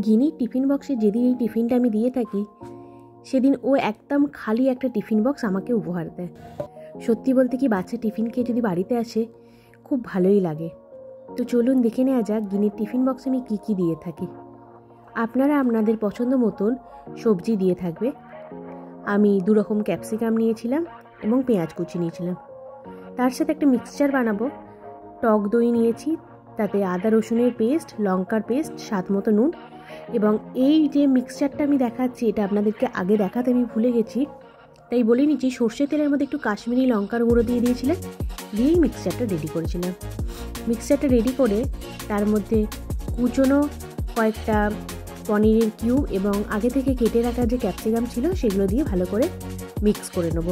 গিনির tiffin বক্সে যেদিন এই টিফিনটা আমি দিয়ে থাকি সেদিন ও একদম খালি একটা টিফিন বক্স আমাকে উপহার দেয়। সত্যি বলতে কি বাচ্চা টিফিন খেয়ে যদি বাড়িতে আসে খুব ভালোই লাগে। তো চলুন দেখে নেওয়া যাক গিনির টিফিন বক্সে আমি কী কী দিয়ে থাকি। আপনারা আপনাদের পছন্দ মতন সবজি দিয়ে থাকবে। আমি 2 রকম ক্যাপসিকাম নিয়েছিলাম এবং পেঁয়াজ কুচি নিয়েছিলাম। তার সাথে একটা মিক্সচার বানাবো। টক দই নিয়েছি, তাতে আদা রসুনের পেস্ট, লঙ্কার পেস্ট, স্বাদ মতো নুন, এবং এই যে মিক্সচারটা আমি দেখাচ্ছি এটা আপনাদেরকে আগে দেখাতে আমি ভুলে গেছি, তাই বলে নিচ্ছি। সর্ষে তেলের মধ্যে একটু কাশ্মীরি লঙ্কার গুঁড়ো দিয়ে দিয়েছিলাম, দিয়েই মিক্সচারটা রেডি করেছিলাম। মিক্সচারটা রেডি করে তার মধ্যে কুচনো কয়েকটা পনিরের কিউব এবং আগে থেকে কেটে রাখা যে ক্যাপসিকাম ছিল সেগুলো দিয়ে ভালো করে মিক্স করে নেব।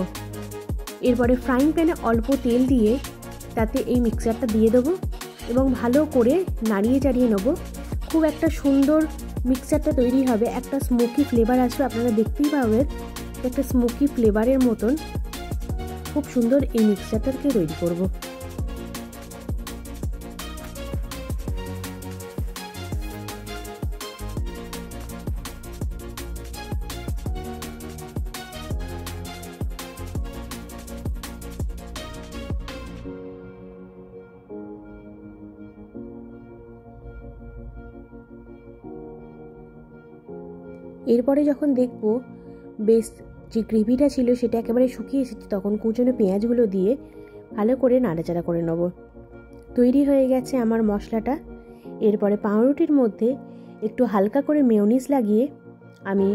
এরপরে ফ্রাইং প্যানে অল্প তেল দিয়ে তাতে এই মিক্সচারটা দিয়ে দেবো এবং ভালো করে নাড়িয়ে চাড়িয়ে নেব। খুব একটা সুন্দর মিক্সচারটা তৈরি হবে, একটা স্মোকি ফ্লেভার আসবে, আপনারা দেখতেই পাবেন একটা স্মোকি ফ্লেভারের মতন খুব সুন্দর এই মিক্সচারটাকে তৈরি করব। এরপরে যখন দেখব বেশ যে গ্রেভিটা ছিল সেটা একেবারে শুকিয়ে এসেছে, তখন কুচনো পেঁয়াজগুলো দিয়ে ভালো করে নাড়াচাড়া করে নেব। তৈরি হয়ে গেছে আমার মশলাটা। এরপরে পাউরুটির মধ্যে একটু হালকা করে মেয়োনিজ লাগিয়ে আমি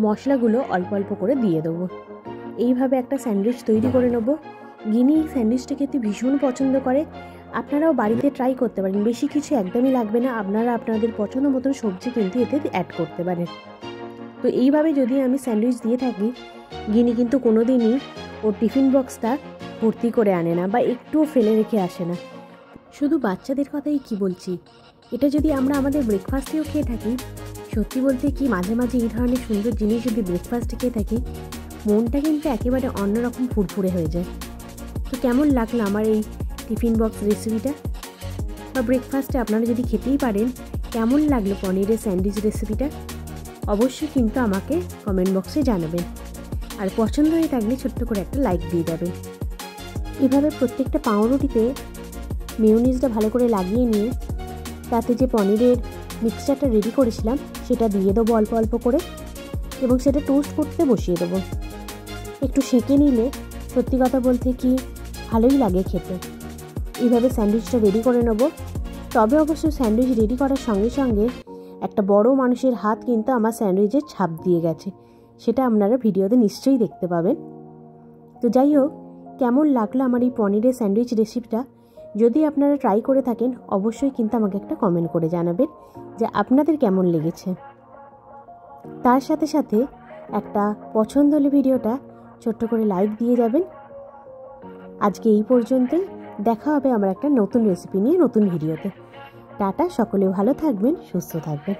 মশলাগুলো অল্প অল্প করে দিয়ে দেবো। এইভাবে একটা স্যান্ডউইচ তৈরি করে নেব। গিনি এই স্যান্ডউইচটা খেতে ভীষণ পছন্দ করে। আপনারাও বাড়িতে ট্রাই করতে পারেন, বেশি কিছু একদমই লাগবে না, আপনারা আপনাদের পছন্দ মতন সবজি কিন্তু এতে অ্যাড করতে পারেন। তো এইভাবে যদি আমি স্যান্ডউইচ দিয়ে থাকি, গিনি কিন্তু কোনো দিনই ওর টিফিন বক্সটা ভর্তি করে আনে না বা একটুও ফেলে রেখে আসে না। শুধু বাচ্চাদের কথাই কি বলছি, এটা যদি আমরা আমাদের ব্রেকফাস্টেও খেয়ে থাকি, সত্যি বলতে কি মাঝে মাঝে এই ধরনের সুন্দর জিনিস যদি ব্রেকফাস্টে খেয়ে থাকি, মনটা কিন্তু একেবারে অন্যরকম ফুরফুরে হয়ে যায়। তো কেমন লাগলো আমার এই টিফিন বক্স রেসিপিটা? বা ব্রেকফাস্টে আপনারা যদি খেতেই পারেন, কেমন লাগলো পনিরের স্যান্ডউইচ রেসিপিটা অবশ্যই কিন্তু আমাকে কমেন্ট বক্সে জানাবেন। আর পছন্দ হয়ে থাকলে ছোট্ট করে একটা লাইক দিয়ে যাবেন। এভাবে প্রত্যেকটা পাউরুটিতে মেয়োনিজটা ভালো করে লাগিয়ে নিয়ে তাতে যে পনিরের মিক্সচারটা রেডি করেছিলাম সেটা দিয়ে দেবো অল্প অল্প করে, এবং সেটা টোস্ট করতে বসিয়ে দেবো। একটু সেঁকে নিলে সত্যি কথা বলতে কি ভালোই লাগে খেতে। এইভাবে স্যান্ডউইচটা রেডি করে নেব। তবে অবশ্য স্যান্ডউইচ রেডি করার সঙ্গে সঙ্গে একটা বড় মানুষের হাত কিন্তু আমার স্যান্ডউইচের ছাপ দিয়ে গেছে, সেটা আপনারা ভিডিওতে নিশ্চয়ই দেখতে পাবেন। তো যাই হোক, কেমন লাগলো আমার এই পনিরের স্যান্ডউইচ রেসিপিটা? যদি আপনারা ট্রাই করে থাকেন অবশ্যই কিন্তু আমাকে একটা কমেন্ট করে জানাবেন যে আপনাদের কেমন লেগেছে। তার সাথে সাথে একটা পছন্দ হলে ভিডিওটা ছোট্ট করে লাইক দিয়ে যাবেন। আজকে এই পর্যন্তই, দেখা হবে আমার একটা নতুন রেসিপি নিয়ে নতুন ভিডিওতে। টাটা, সকলে ভালো থাকবেন, সুস্থ থাকবেন।